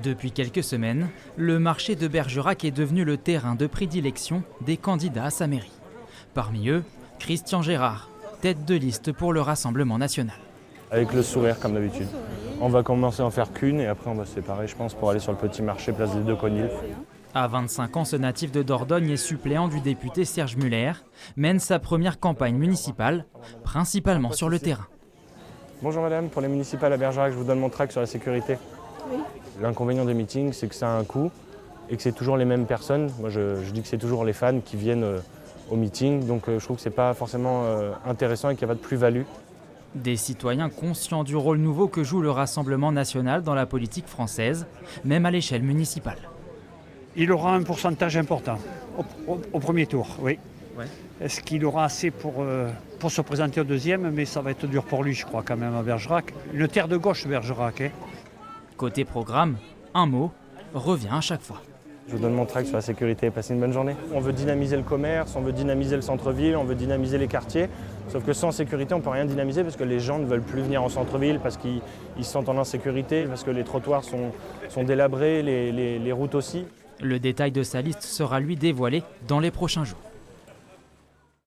Depuis quelques semaines, le marché de Bergerac est devenu le terrain de prédilection des candidats à sa mairie. Parmi eux, Christian Gérard, tête de liste pour le Rassemblement national. Avec le sourire comme d'habitude. On va commencer à en faire qu'une et après on va se séparer, je pense, pour aller sur le petit marché place des Deux-Conils. À 25 ans, ce natif de Dordogne et suppléant du député Serge Muller mène sa première campagne municipale, principalement sur le terrain. Bonjour madame, pour les municipales à Bergerac, je vous donne mon tract sur la sécurité. Oui. L'inconvénient des meetings, c'est que ça a un coût et que c'est toujours les mêmes personnes. Moi je dis que c'est toujours les fans qui viennent au meeting, donc je trouve que c'est pas forcément intéressant et qu'il n'y a pas de plus-value. Des citoyens conscients du rôle nouveau que joue le Rassemblement national dans la politique française, même à l'échelle municipale. Il aura un pourcentage important au premier tour, oui. Ouais. Est-ce qu'il aura assez pour se présenter au deuxième? Mais ça va être dur pour lui, je crois, quand même, à Bergerac. Une terre de gauche, Bergerac. Hein. Côté programme, un mot revient à chaque fois. Je vous donne mon tract sur la sécurité. Passez une bonne journée. On veut dynamiser le commerce, on veut dynamiser le centre-ville, on veut dynamiser les quartiers. Sauf que sans sécurité, on ne peut rien dynamiser parce que les gens ne veulent plus venir en centre-ville, parce qu'ils se sentent en insécurité, parce que les trottoirs sont délabrés, les routes aussi. Le détail de sa liste sera lui dévoilé dans les prochains jours.